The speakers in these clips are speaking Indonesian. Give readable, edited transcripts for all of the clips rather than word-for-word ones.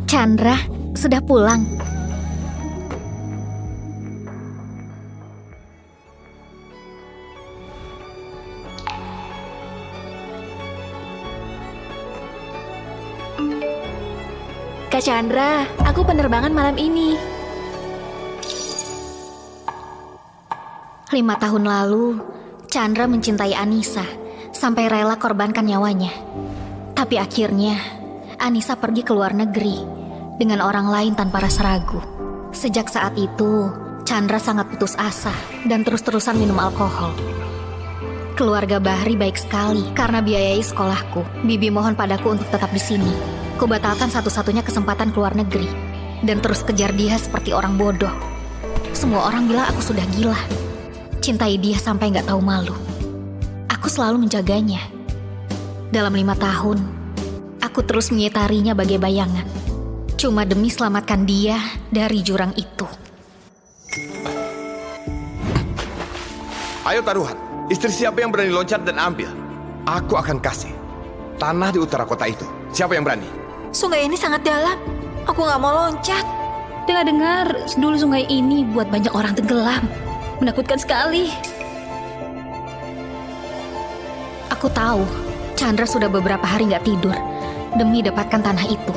Chandra, sudah pulang. Kak Chandra, aku penerbangan malam ini. 5 tahun lalu, Chandra mencintai Anissa sampai rela korbankan nyawanya. Tapi akhirnya, Anissa pergi ke luar negeri dengan orang lain tanpa rasa ragu. Sejak saat itu, Chandra sangat putus asa dan terus-terusan minum alkohol. Keluarga Bahri baik sekali karena biayai sekolahku. Bibi mohon padaku untuk tetap di sini. Kubatalkan satu-satunya kesempatan keluar negeri dan terus kejar dia seperti orang bodoh. Semua orang bilang aku sudah gila. Cintai dia sampai gak tahu malu. Aku selalu menjaganya. Dalam 5 tahun, aku terus mengitarinya bagai bayangan. Cuma demi selamatkan dia dari jurang itu. Ayo taruhan, istri siapa yang berani loncat dan ambil? Aku akan kasih tanah di utara kota itu. Siapa yang berani? Sungai ini sangat dalam. Aku gak mau loncat. Dengar-dengar, dulu sungai ini buat banyak orang tenggelam. Menakutkan sekali. Aku tahu, Chandra sudah beberapa hari gak tidur demi dapatkan tanah itu.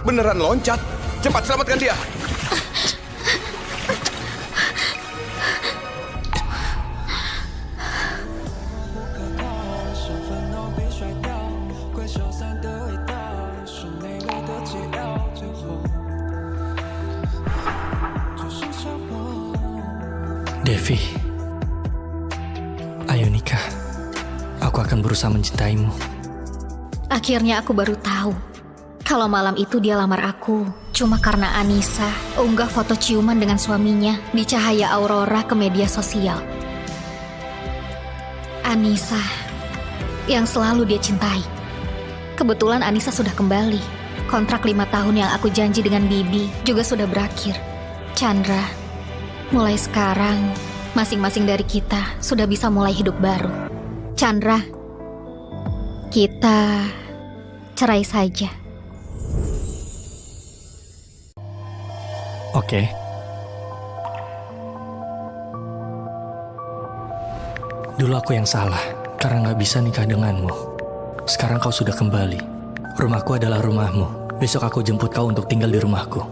Beneran loncat? Cepat selamatkan dia. Devi, ayo nikah. Aku akan berusaha mencintaimu. Akhirnya aku baru tahu kalau malam itu dia lamar aku cuma karena Anissa unggah foto ciuman dengan suaminya di cahaya aurora ke media sosial. Anissa yang selalu dia cintai. Kebetulan Anissa sudah kembali. Kontrak 5 tahun yang aku janji dengan Bibi juga sudah berakhir. Chandra, mulai sekarang masing-masing dari kita sudah bisa mulai hidup baru. Chandra, kita cerai saja. Oke. Dulu aku yang salah karena gak bisa nikah denganmu. Sekarang kau sudah kembali. Rumahku adalah rumahmu. Besok aku jemput kau untuk tinggal di rumahku.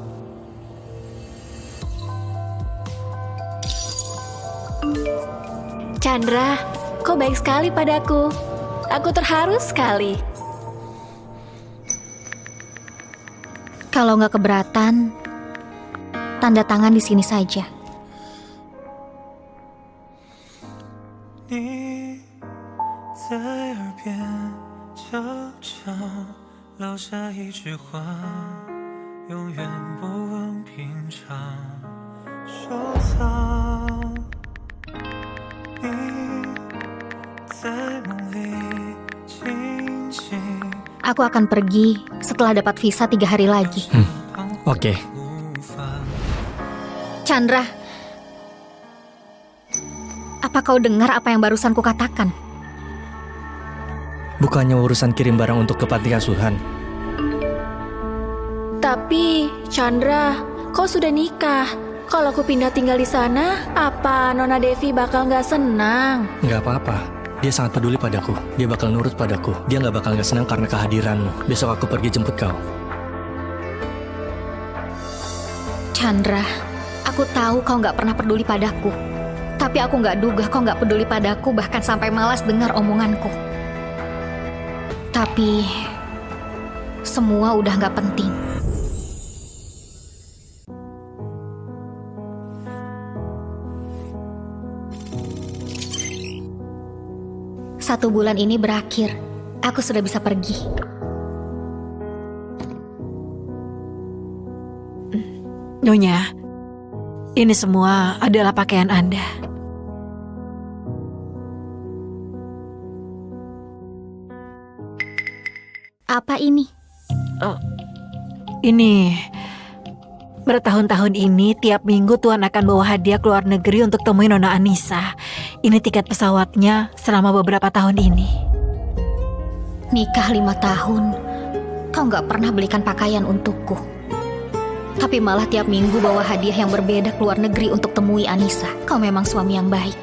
Chandra, kau baik sekali padaku. Aku terharu sekali. Kalau nggak keberatan, tanda tangan di sini saja. 你在耳边悄悄撂下一句话，永远不问平常，收藏。你在梦里轻轻。 Aku akan pergi setelah dapat visa 3 hari lagi. Oke. Chandra, apa kau dengar apa yang barusan kukatakan? Bukannya urusan kirim barang untuk ke panti asuhan. Tapi, Chandra, kau sudah nikah. Kalau aku pindah tinggal di sana, apa Nona Devi bakal gak senang? Gak apa-apa. Dia sangat peduli padaku. Dia bakal nurut padaku. Dia gak bakal gak senang karena kehadiranmu. Besok aku pergi jemput kau. Chandra, aku tahu kau nggak pernah peduli padaku. Tapi aku nggak duga kau nggak peduli padaku, bahkan sampai malas dengar omonganku. Tapi semua udah nggak penting. Satu bulan ini berakhir, aku sudah bisa pergi. Nyonya, ini semua adalah pakaian Anda. Apa ini? Ini, bertahun-tahun ini tiap minggu Tuan akan bawa hadiah ke luar negeri untuk temuin Nona Anissa. Ini tiket pesawatnya selama beberapa tahun ini. Nikah 5 tahun, kau nggak pernah belikan pakaian untukku. Tapi malah tiap minggu bawa hadiah yang berbeda ke luar negeri untuk temui Anissa. Kau memang suami yang baik.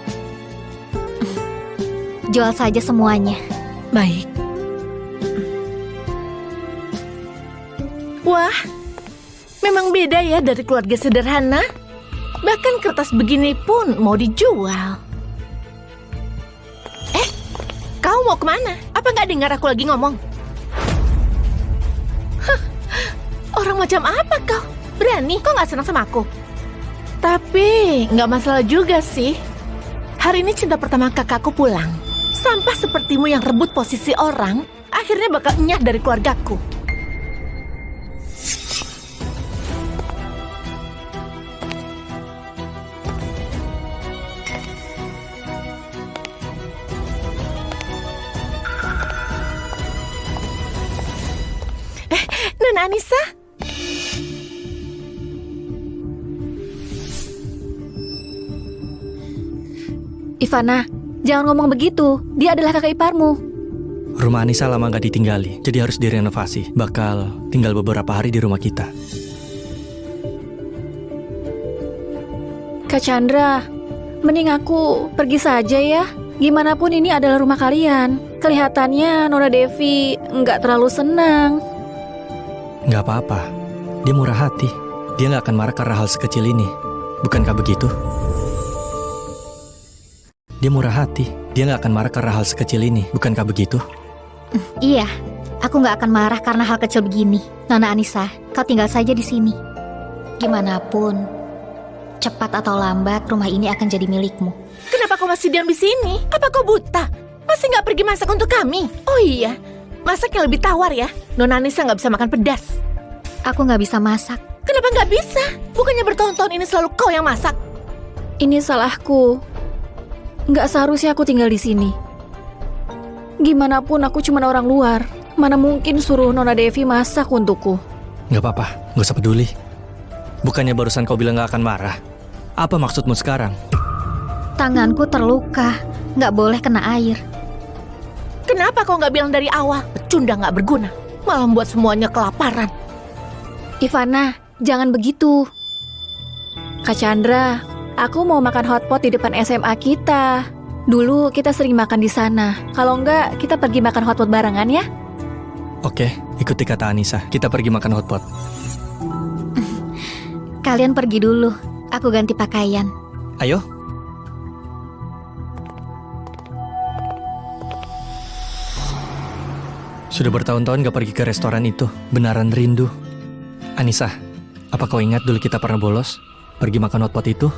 Jual saja semuanya. Baik. Wah, memang beda ya dari keluarga sederhana. Bahkan kertas begini pun mau dijual. Kau mau kemana? Apa nggak dengar aku lagi ngomong? Hah, orang macam apa kau? Berani kau nggak senang sama aku? Tapi nggak masalah juga sih. Hari ini cinta pertama kakakku pulang. Sampah sepertimu yang rebut posisi orang, akhirnya bakal enyah dari keluargaku. Nona Anissa? Ivana, jangan ngomong begitu. Dia adalah kakak iparmu. Rumah Anissa lama gak ditinggali, jadi harus direnovasi. Bakal tinggal beberapa hari di rumah kita. Kak Chandra, mending aku pergi saja ya. Gimana pun ini adalah rumah kalian. Kelihatannya Nona Devi nggak terlalu senang. Gak apa-apa, dia murah hati. Dia gak akan marah karena hal sekecil ini. Bukankah begitu? Dia murah hati. Dia gak akan marah karena hal sekecil ini. Bukankah begitu? Iya, aku nggak akan marah karena hal kecil begini. Nona Anissa, kau tinggal saja di sini. Gimana pun, cepat atau lambat rumah ini akan jadi milikmu. Kenapa kau masih diam di sini? Apa kau buta? Masih nggak pergi masak untuk kami? Oh iya, masak yang lebih tawar ya. Nona Anissa nggak bisa makan pedas. Aku nggak bisa masak. Kenapa nggak bisa? Bukannya bertahun-tahun ini selalu kau yang masak? Ini salahku. Nggak seharusnya aku tinggal di sini. Gimana pun aku cuma orang luar. Mana mungkin suruh Nona Devi masak untukku. Gak apa-apa, gak usah peduli. Bukannya barusan kau bilang gak akan marah. Apa maksudmu sekarang? Tanganku terluka, nggak boleh kena air. Kenapa kau nggak bilang dari awal? Pecundang nggak berguna, malah membuat semuanya kelaparan. Ivana, jangan begitu. Kak Chandra, aku mau makan hotpot di depan SMA kita. Dulu kita sering makan di sana. Kalau enggak, kita pergi makan hotpot barengan ya. Oke, ikuti kata Anissa. Kita pergi makan hotpot. Kalian pergi dulu, aku ganti pakaian. Ayo. Sudah bertahun-tahun gak pergi ke restoran itu. Benaran rindu. Anissa, apa kau ingat dulu kita pernah bolos? Pergi makan hotpot itu?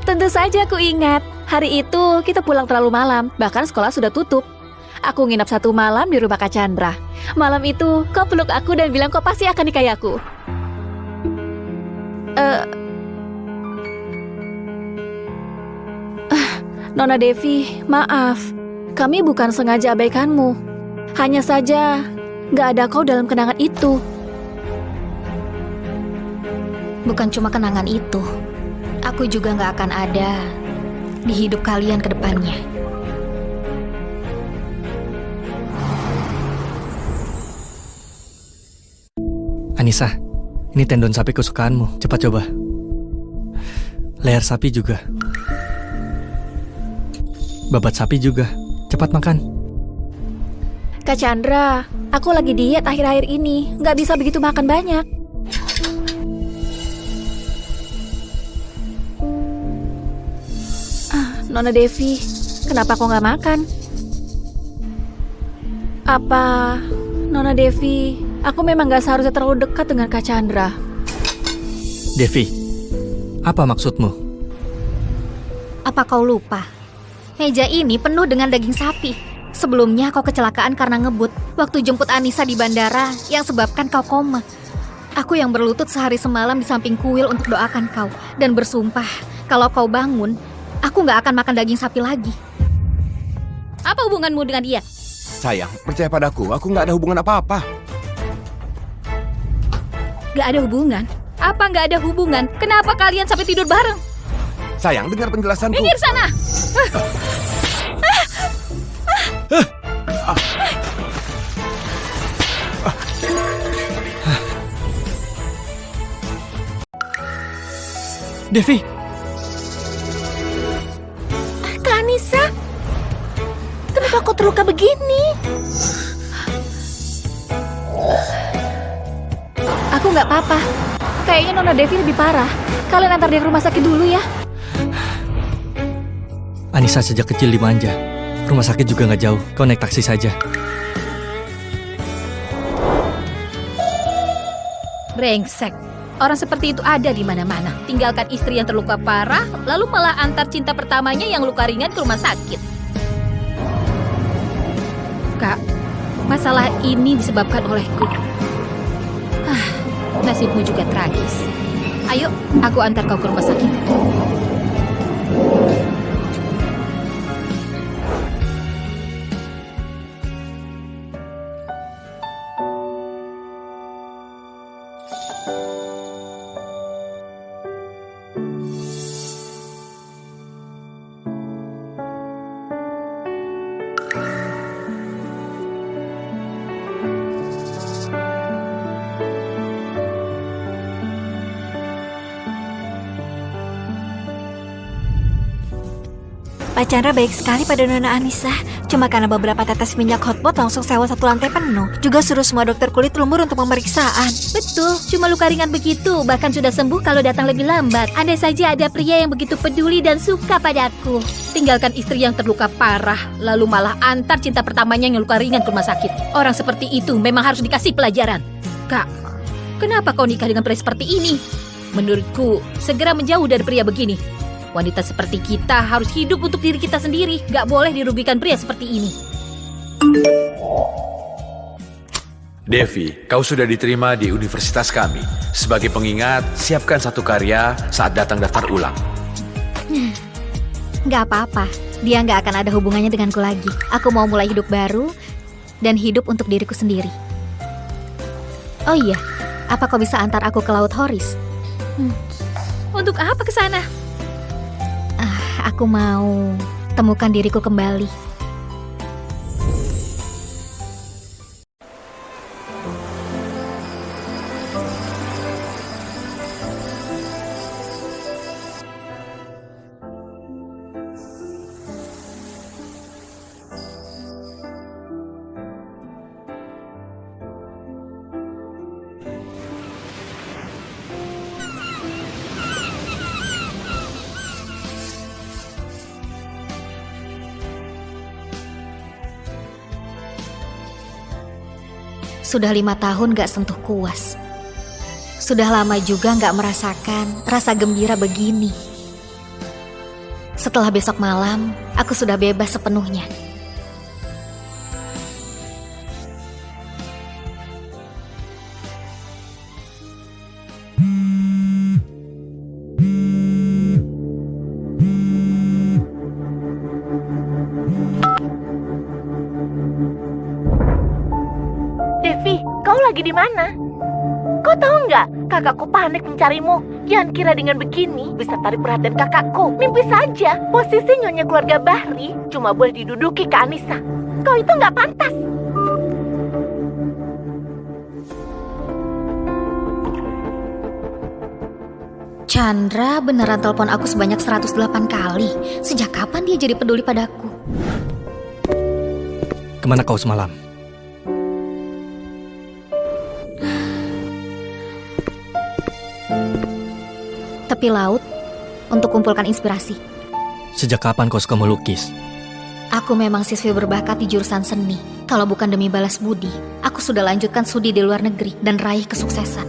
Tentu saja aku ingat. Hari itu kita pulang terlalu malam. Bahkan sekolah sudah tutup. Aku nginap 1 malam di rumah Kak Chandra. Malam itu kau peluk aku dan bilang kau pasti akan nikahi aku. Nona Devi, maaf. Kami bukan sengaja abaikanmu. Hanya saja gak ada kau dalam kenangan itu. Bukan cuma kenangan itu, aku juga gak akan ada di hidup kalian ke depannya. Anissa, ini tendon sapi kesukaanmu. Cepat coba. Leher sapi juga. Babat sapi juga. Cepat makan. Kak Chandra, aku lagi diet akhir-akhir ini. Gak bisa begitu makan banyak. Nona Devi, kenapa kok nggak makan? Apa, Nona Devi, aku memang nggak seharusnya terlalu dekat dengan Kak Chandra. Devi, apa maksudmu? Apa kau lupa? Meja ini penuh dengan daging sapi. Sebelumnya kau kecelakaan karena ngebut waktu jemput Anissa di bandara yang sebabkan kau koma. Aku yang berlutut sehari semalam di samping kuil untuk doakan kau dan bersumpah kalau kau bangun, aku nggak akan makan daging sapi lagi. Apa hubunganmu dengan dia? Sayang, percaya padaku, aku nggak ada hubungan apa-apa. Nggak ada hubungan? Apa nggak ada hubungan? Kenapa kalian sampai tidur bareng? Sayang, dengar penjelasanku. Minggir sana! Devi, Kak Anissa, kenapa kau terluka begini? Aku nggak apa-apa. Kayaknya Nona Devi lebih parah. Kalian antar dia ke rumah sakit dulu ya. Anissa sejak kecil dimanja. Rumah sakit juga nggak jauh, kau naik taksi saja. Brengsek. Orang seperti itu ada di mana-mana. Tinggalkan istri yang terluka parah, lalu malah antar cinta pertamanya yang luka ringan ke rumah sakit. Kak, masalah ini disebabkan olehku. Nasibmu juga tragis. Ayo, aku antar kau ke rumah sakit. Pak Chandra baik sekali pada Nona Anissa. Cuma karena beberapa tetes minyak hotpot langsung sewa satu lantai penuh. Juga suruh semua dokter kulit lumur untuk pemeriksaan. Betul, cuma luka ringan begitu. Bahkan sudah sembuh kalau datang lebih lambat. Andai saja ada pria yang begitu peduli dan suka padaku. Tinggalkan istri yang terluka parah, lalu malah antar cinta pertamanya yang luka ringan ke rumah sakit. Orang seperti itu memang harus dikasih pelajaran. Kak, kenapa kau nikah dengan pria seperti ini? Menurutku, segera menjauh dari pria begini. Wanita seperti kita harus hidup untuk diri kita sendiri. Gak boleh dirugikan pria seperti ini. Devi, kau sudah diterima di universitas kami. Sebagai pengingat, siapkan satu karya saat datang daftar ulang. Nggak apa-apa, dia nggak akan ada hubungannya denganku lagi. Aku mau mulai hidup baru dan hidup untuk diriku sendiri. Oh iya, apa kau bisa antar aku ke Laut Horis? Untuk apa ke sana? Aku mau temukan diriku kembali. Sudah 5 tahun gak sentuh kuas. Sudah lama juga gak merasakan rasa gembira begini. Setelah besok malam, aku sudah bebas sepenuhnya. Devi, kau lagi di mana? Kau tahu nggak, kakakku panik mencarimu. Jangan kira dengan begini bisa tarik perhatian kakakku. Mimpi saja, posisi nyonya keluarga Bahri cuma boleh diduduki ke Anissa. Kau itu nggak pantas. Chandra beneran telepon aku sebanyak 108 kali. Sejak kapan dia jadi peduli padaku? Kemana kau semalam? Tepi laut untuk kumpulkan inspirasi. Sejak kapan kau suka melukis? Aku memang siswi berbakat di jurusan seni. Kalau bukan demi balas budi, aku sudah lanjutkan studi di luar negeri dan raih kesuksesan.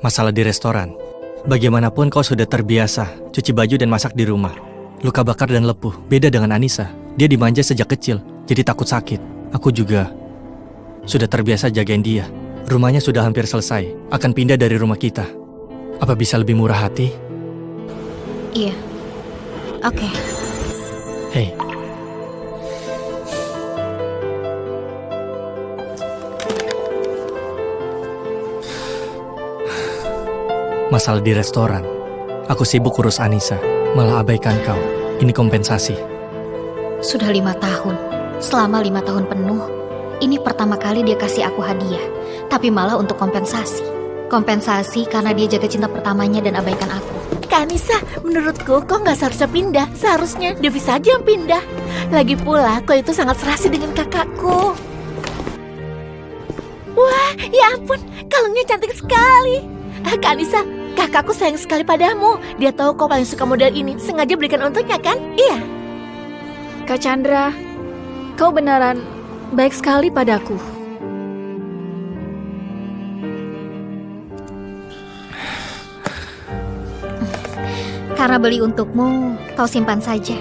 Masalah di restoran. Bagaimanapun kau sudah terbiasa cuci baju dan masak di rumah. Luka bakar dan lepuh, beda dengan Anissa. Dia dimanja sejak kecil, jadi takut sakit. Aku juga sudah terbiasa jagain dia. Rumahnya sudah hampir selesai, akan pindah dari rumah kita. Apa bisa lebih murah hati? Iya. Oke. Hei, masalah di restoran. Aku sibuk urus Anissa, malah abaikan kau. Ini kompensasi. Sudah 5 tahun. Selama 5 tahun penuh, ini pertama kali dia kasih aku hadiah. Tapi malah untuk kompensasi. Kompensasi karena dia jaga cinta pertamanya dan abaikan aku. Kak Anissa, menurutku kau nggak seharusnya pindah. Seharusnya Devi saja yang pindah. Lagi pula, kau itu sangat serasi dengan kakakku. Wah, ya ampun, kalungnya cantik sekali. Kak Anissa, kakakku sayang sekali padamu. Dia tahu kau paling suka model ini. Sengaja belikan untuknya, kan? Iya. Kak Chandra, kau beneran baik sekali padaku. Karena beli untukmu, kau simpan saja.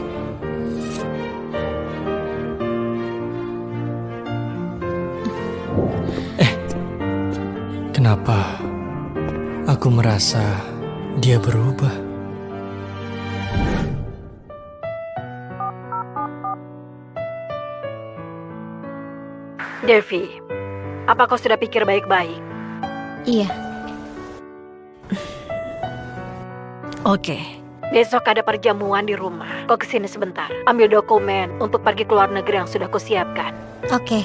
Kenapa aku merasa dia berubah? Devi, apa kau sudah pikir baik-baik? Iya. Oke. Besok ada perjamuan di rumah. Kau kesini sebentar. Ambil dokumen untuk pergi ke luar negeri yang sudah kau siapkan. Oke.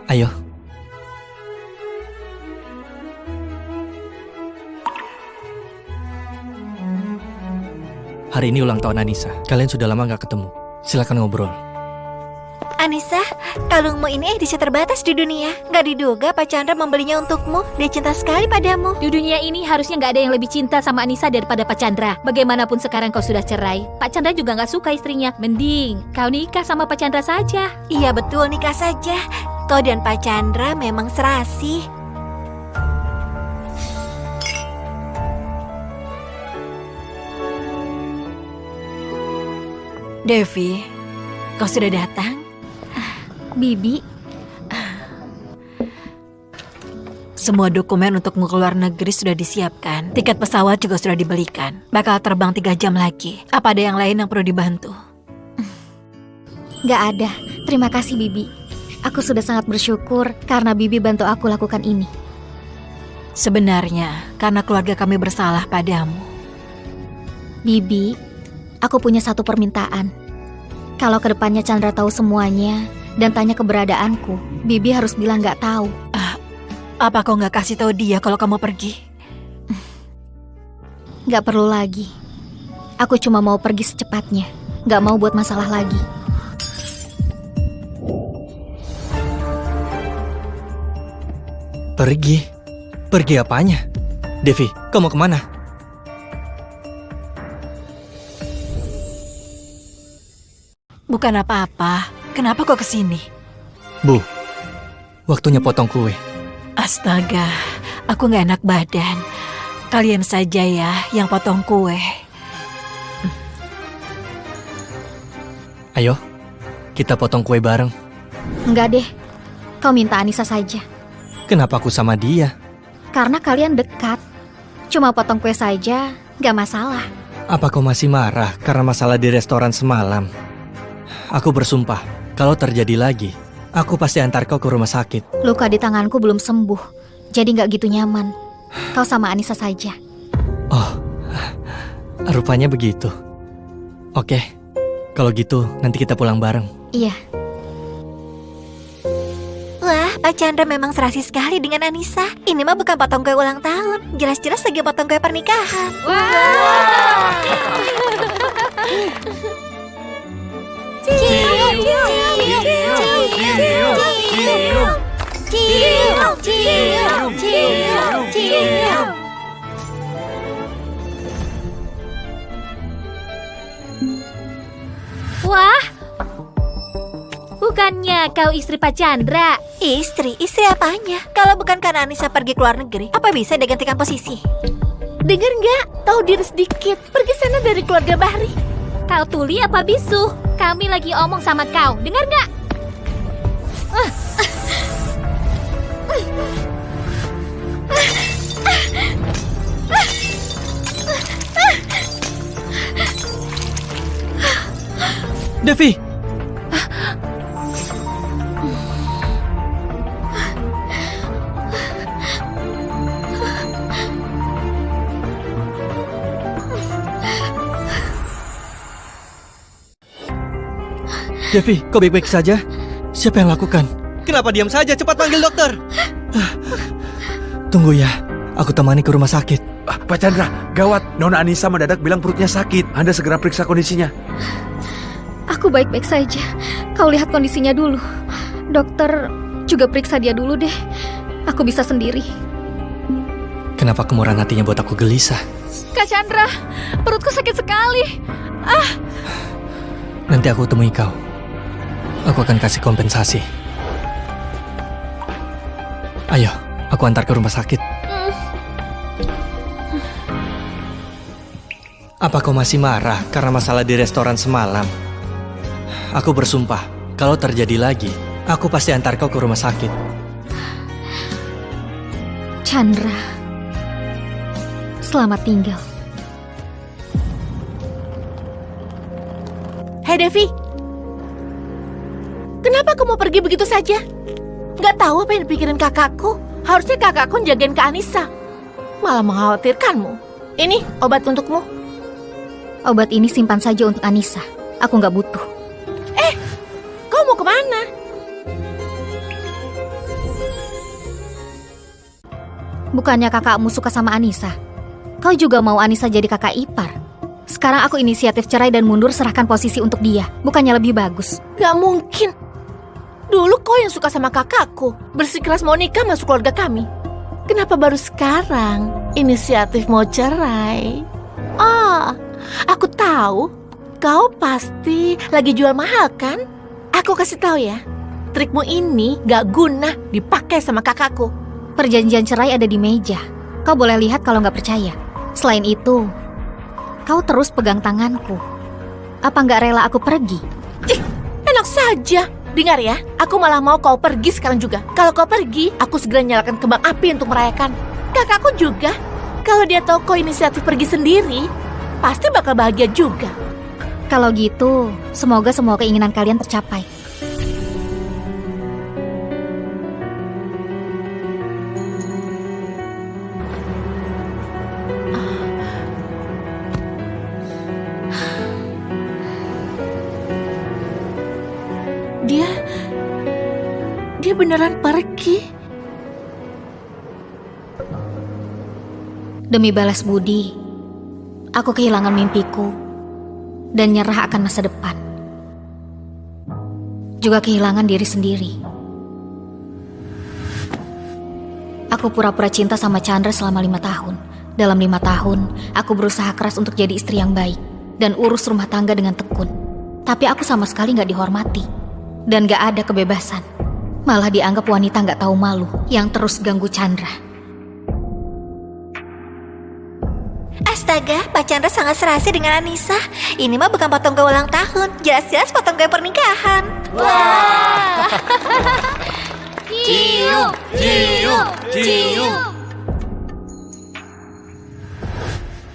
Ayo. Hari ini ulang tahun Anissa. Kalian sudah lama gak ketemu. Silakan ngobrol. Anissa, kalungmu ini edisi terbatas di dunia. Gak diduga Pak Chandra membelinya untukmu. Dia cinta sekali padamu. Di dunia ini harusnya nggak ada yang lebih cinta sama Anissa daripada Pak Chandra. Bagaimanapun sekarang kau sudah cerai, Pak Chandra juga nggak suka istrinya. Mending kau nikah sama Pak Chandra saja. Iya betul, nikah saja. Kau dan Pak Chandra memang serasi. Devi, kau sudah datang? Bibi, Semua dokumen untukmu ke luar negeri sudah disiapkan. Tiket pesawat juga sudah dibelikan. Bakal terbang 3 jam lagi. Apa ada yang lain yang perlu dibantu? gak ada. Terima kasih, Bibi. Aku sudah sangat bersyukur karena Bibi bantu aku lakukan ini. Sebenarnya, karena keluarga kami bersalah padamu. Bibi, aku punya satu permintaan. Kalau kedepannya Chandra tahu semuanya dan tanya keberadaanku, Bibi harus bilang gak tahu. Apa kau gak kasih tahu dia kalau kamu pergi? Gak perlu lagi. Aku cuma mau pergi secepatnya. Gak mau buat masalah lagi. Pergi? Pergi apanya? Devi, kau mau kemana? Bukan apa-apa. Kenapa kau kesini? Bu, waktunya potong kue. Astaga, aku gak enak badan. Kalian saja ya yang potong kue. Ayo, kita potong kue bareng. Enggak deh. Kau minta Anissa saja. Kenapa aku sama dia? Karena kalian dekat. Cuma potong kue saja, gak masalah. Apa kau masih marah karena masalah di restoran semalam? Aku bersumpah, kalau terjadi lagi, aku pasti antar kau ke rumah sakit. Luka di tanganku belum sembuh, jadi gak gitu nyaman. Kau sama Anissa saja. Oh, rupanya begitu. Oke, kalau gitu nanti kita pulang bareng. Iya. Wah, Pak Chandra memang serasi sekali dengan Anissa. Ini mah bukan potong kue ulang tahun. Jelas-jelas lagi potong kue pernikahan. Wah, bukannya kau istri Pak Chandra? Istri apanya? Kalau bukan karena Anissa pergi ke luar negeri, apa bisa dia gantikan posisi? Dengar nggak? Tahu diri sedikit. Pergi sana dari keluarga Bahri. Kau tuli apa bisu? Kami lagi omong sama kau, dengar nggak? Devi! Devi, kau baik-baik saja? Siapa yang lakukan? Kenapa diam saja? Cepat panggil dokter! Tunggu ya, aku temani ke rumah sakit. Pak Chandra, gawat. Nona Anissa mendadak bilang perutnya sakit. Anda segera periksa kondisinya. Aku baik-baik saja. Kau lihat kondisinya dulu. Dokter juga periksa dia dulu deh. Aku bisa sendiri. Kenapa kemurahan hatinya buat aku gelisah? Kak Chandra, perutku sakit sekali. Nanti aku temui kau. Aku akan kasih kompensasi. Ayo, aku antar ke rumah sakit. Apa kau masih marah karena masalah di restoran semalam? Aku bersumpah, kalau terjadi lagi, aku pasti antar kau ke rumah sakit. Chandra, selamat tinggal. Hei Devi, kenapa kamu pergi begitu saja? Gak tahu apa yang dipikirin kakakku. Harusnya kakakku jagain Kak Anissa. Malah mengkhawatirkanmu. Ini obat untukmu. Obat ini simpan saja untuk Anissa. Aku nggak butuh. Kau mau kemana? Bukannya kakakmu suka sama Anissa? Kau juga mau Anissa jadi kakak ipar? Sekarang aku inisiatif cerai dan mundur serahkan posisi untuk dia. Bukannya lebih bagus? Gak mungkin. Dulu kau yang suka sama kakakku. Bersikeras mau nikah masuk keluarga kami. Kenapa baru sekarang inisiatif mau cerai? Aku tahu. Kau pasti lagi jual mahal kan? Aku kasih tahu ya. Trikmu ini gak guna dipakai sama kakakku. Perjanjian cerai ada di meja. Kau boleh lihat kalau nggak percaya. Selain itu, kau terus pegang tanganku. Apa nggak rela aku pergi? Enak saja. Dengar ya, aku malah mau kau pergi sekarang juga. Kalau kau pergi, aku segera nyalakan kembang api untuk merayakan. Kakakku juga. Kalau dia tahu kau inisiatif pergi sendiri, pasti bakal bahagia juga. Kalau gitu, semoga semua keinginan kalian tercapai. Dia beneran pergi. Demi balas budi, aku kehilangan mimpiku dan nyerah akan masa depan. Juga kehilangan diri sendiri. Aku pura-pura cinta sama Chandra selama 5 tahun. Dalam 5 tahun, aku berusaha keras untuk jadi istri yang baik dan urus rumah tangga dengan tekun. Tapi aku sama sekali gak dihormati dan gak ada kebebasan. Malah dianggap wanita gak tahu malu yang terus ganggu Chandra. Astaga, Pak Chandra sangat serasi dengan Anissa. Ini mah bukan potong kue ulang tahun, jelas-jelas potong kue pernikahan. Wah! Cium, cium, cium.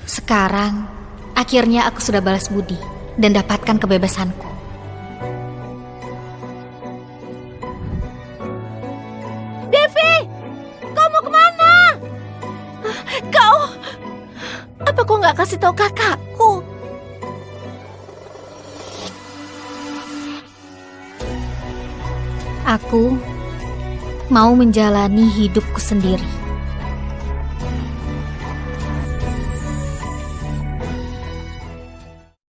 Sekarang, akhirnya aku sudah balas budi dan dapatkan kebebasanku. Devi, kau mau kemana? Apa kau nggak kasih tahu kakakku? Aku mau menjalani hidupku sendiri.